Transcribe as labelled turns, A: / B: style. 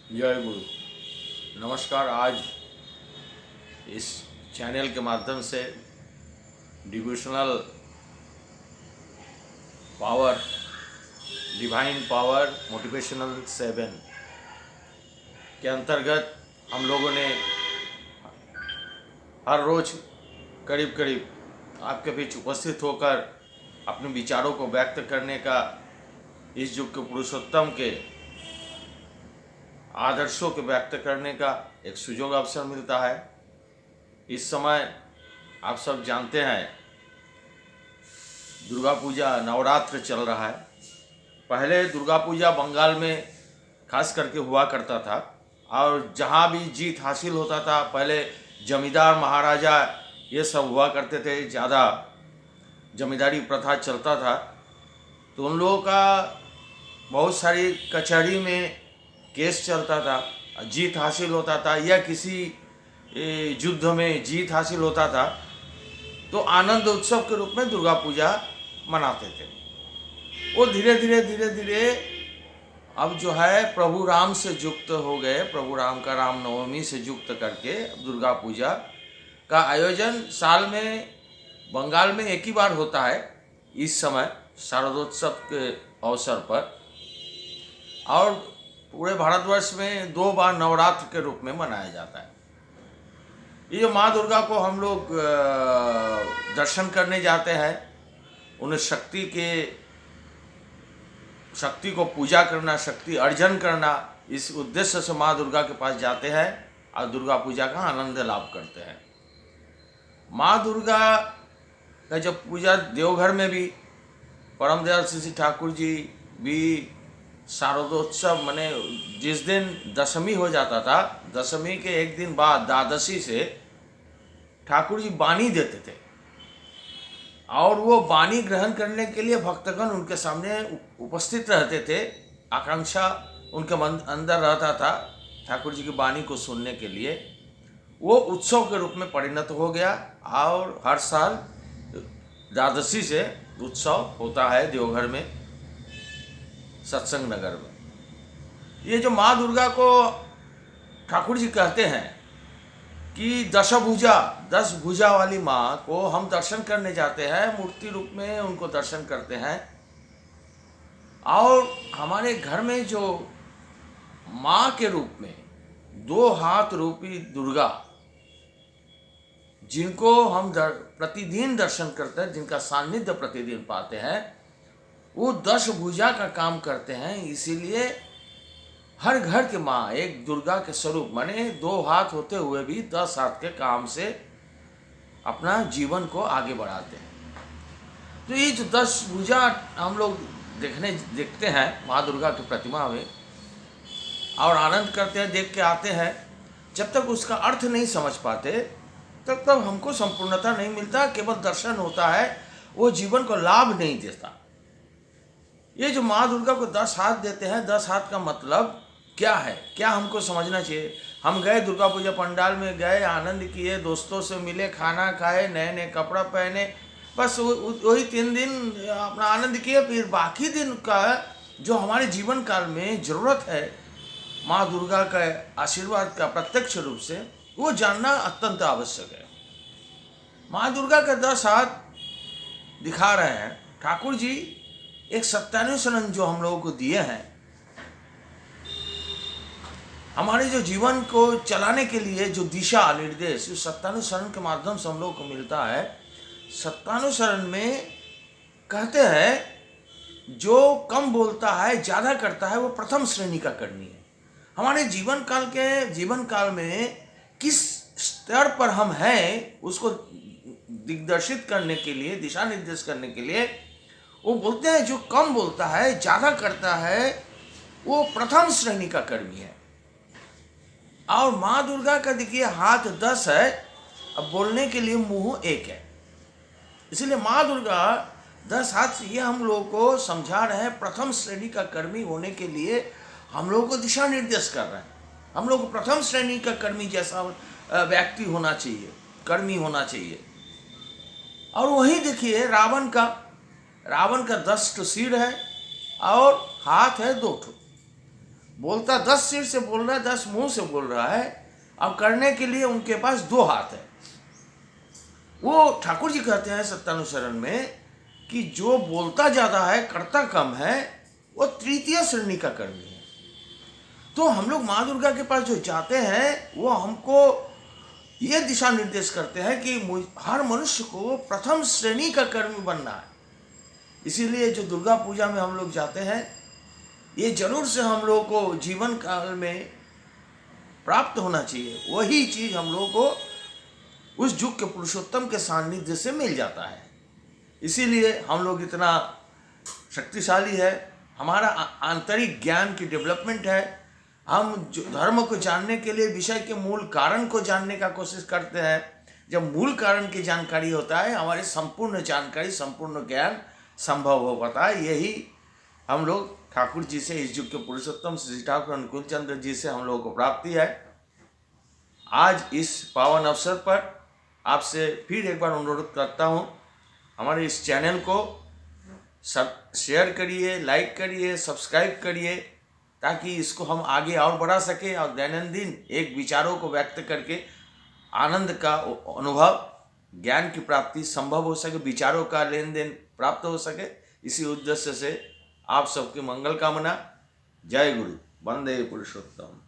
A: जय गुरु। नमस्कार। आज इस चैनल के माध्यम से devotional power, divine power motivational 7 के अंतर्गत हम लोगों ने हर रोज करीब करीब आपके बीच उपस्थित होकर अपने विचारों को व्यक्त करने का, इस युग के पुरुषोत्तम के आदर्शों को व्यक्त करने का एक सुयोग अवसर मिलता है। इस समय आप सब जानते हैं दुर्गा पूजा, नवरात्र चल रहा है। पहले दुर्गा पूजा बंगाल में खास करके हुआ करता था और जहाँ भी जीत हासिल होता था, पहले जमींदार महाराजा ये सब हुआ करते थे, ज़्यादा जमींदारी प्रथा चलता था, तो उन लोगों का बहुत सारी कचहरी में केस चलता था। जीत हासिल होता था या किसी युद्ध में जीत हासिल होता था तो आनंद उत्सव के रूप में दुर्गा पूजा मनाते थे। वो धीरे धीरे अब जो है प्रभु राम से युक्त हो गए। प्रभु राम का रामनवमी से युक्त करके दुर्गा पूजा का आयोजन साल में बंगाल में एक ही बार होता है, इस समय शारदोत्सव के अवसर पर, और पूरे भारतवर्ष में 2 बार नवरात्र के रूप में मनाया जाता है। ये जो माँ दुर्गा को हम लोग दर्शन करने जाते हैं, उन्हें शक्ति को पूजा करना, शक्ति अर्जन करना, इस उद्देश्य से माँ दुर्गा के पास जाते हैं और दुर्गा पूजा का आनंद लाभ करते हैं। माँ दुर्गा का जब पूजा देवघर में भी परम दयाल श्री ठाकुर जी भी शारदोत्सव माने जिस दिन दशमी हो जाता था, दशमी के एक दिन बाद द्वादशी से ठाकुर जी बानी देते थे और वो बानी ग्रहण करने के लिए भक्तगण उनके सामने उपस्थित रहते थे। आकांक्षा उनके मन अंदर रहता था ठाकुर जी की बानी को सुनने के लिए। वो उत्सव के रूप में परिणत हो गया और हर साल द्वादशी से उत्सव होता है देवघर में, सत्संग नगर में। ये जो माँ दुर्गा को ठाकुर जी कहते हैं कि 10 भुजा वाली माँ को हम दर्शन करने जाते हैं, मूर्ति रूप में उनको दर्शन करते हैं। और हमारे घर में जो माँ के रूप में 2 हाथ रूपी दुर्गा, जिनको हम प्रतिदिन दर्शन करते हैं, जिनका सान्निध्य प्रतिदिन पाते हैं, वो 10 भुजा का काम करते हैं। इसीलिए हर घर के माँ एक दुर्गा के स्वरूप, माने 2 हाथ होते हुए भी 10 हाथ के काम से अपना जीवन को आगे बढ़ाते हैं। तो ये जो 10 भुजा हम लोग देखते हैं माँ दुर्गा की प्रतिमा में और आनंद करते हैं, देख के आते हैं। जब तक उसका अर्थ नहीं समझ पाते तब तक हमको संपूर्णता नहीं मिलता, केवल दर्शन होता है, वो जीवन को लाभ नहीं देता। ये जो माँ दुर्गा को 10 हाथ देते हैं, 10 हाथ का मतलब क्या है, क्या हमको समझना चाहिए। हम गए दुर्गा पूजा पंडाल में, गए, आनंद किए, दोस्तों से मिले, खाना खाए, नए नए कपड़ा पहने, बस वही 3 दिन अपना आनंद किए। फिर बाकी दिन का जो हमारे जीवन काल में ज़रूरत है माँ दुर्गा का आशीर्वाद का प्रत्यक्ष रूप से, वो जानना अत्यंत आवश्यक है। माँ दुर्गा का 10 हाथ दिखा रहे हैं ठाकुर जी। एक सत्यानुसरण जो हम लोगों को दिए हैं, हमारे जो जीवन को चलाने के लिए जो दिशा निर्देश उस सत्यानुसरण के माध्यम से हम लोगों को मिलता है। सत्यानुसरण में कहते हैं जो कम बोलता है, ज़्यादा करता है, वो प्रथम श्रेणी का कर्मी है। हमारे जीवन काल में किस स्तर पर हम हैं उसको दिग्दर्शित करने के लिए, दिशा निर्देश करने के लिए वो बोलते हैं जो कम बोलता है, ज़्यादा करता है, वो प्रथम श्रेणी का कर्मी है। और माँ दुर्गा का देखिए हाथ 10 है, अब बोलने के लिए मुंह 1 है। इसलिए माँ दुर्गा 10 हाथ से ये हम लोगों को समझा रहे हैं, प्रथम श्रेणी का कर्मी होने के लिए हम लोगों को दिशा निर्देश कर रहे हैं। हम लोग को प्रथम श्रेणी का कर्मी जैसा व्यक्ति होना चाहिए, कर्मी होना चाहिए। और वहीं देखिए रावण का 10 सिर है और हाथ है 2। बोलता 10 सिर से बोल रहा है, 10 मुंह से बोल रहा है। अब करने के लिए उनके पास 2 हाथ है। वो ठाकुर जी कहते हैं सत्यानुसरण में कि जो बोलता ज्यादा है करता कम है, वो तृतीय श्रेणी का कर्मी है। तो हम लोग माँ दुर्गा के पास जो जाते हैं वो हमको ये दिशा निर्देश करते हैं कि हर मनुष्य को प्रथम श्रेणी का कर्मी बनना है। इसीलिए जो दुर्गा पूजा में हम लोग जाते हैं, ये जरूर से हम लोगों को जीवन काल में प्राप्त होना चाहिए। वही चीज हम लोगों को उस युग के पुरुषोत्तम के सानिध्य से मिल जाता है। इसीलिए हम लोग इतना शक्तिशाली है, हमारा आंतरिक ज्ञान की डेवलपमेंट है। हम जो धर्म को जानने के लिए विषय के मूल कारण को जानने का कोशिश करते हैं। जब मूल कारण की जानकारी होता है, हमारी संपूर्ण जानकारी, संपूर्ण ज्ञान संभव हो पाता है। यही हम लोग ठाकुर जी से, इस युग के पुरुषोत्तम श्री ठाकुर अनुकूल चंद्र जी से हम लोगों को प्राप्ति है। आज इस पावन अवसर पर आपसे फिर एक बार अनुरोध करता हूँ, हमारे इस चैनल को शेयर करिए, लाइक करिए, सब्सक्राइब करिए, ताकि इसको हम आगे और बढ़ा सके और दैनंदिन एक विचारों को व्यक्त करके आनंद का अनुभव, ज्ञान की प्राप्ति संभव हो सके, विचारों का लेन देन प्राप्त हो सके। इसी उद्देश्य से आप सबकी मंगल कामना। जय गुरु, वंदे पुरुषोत्तम।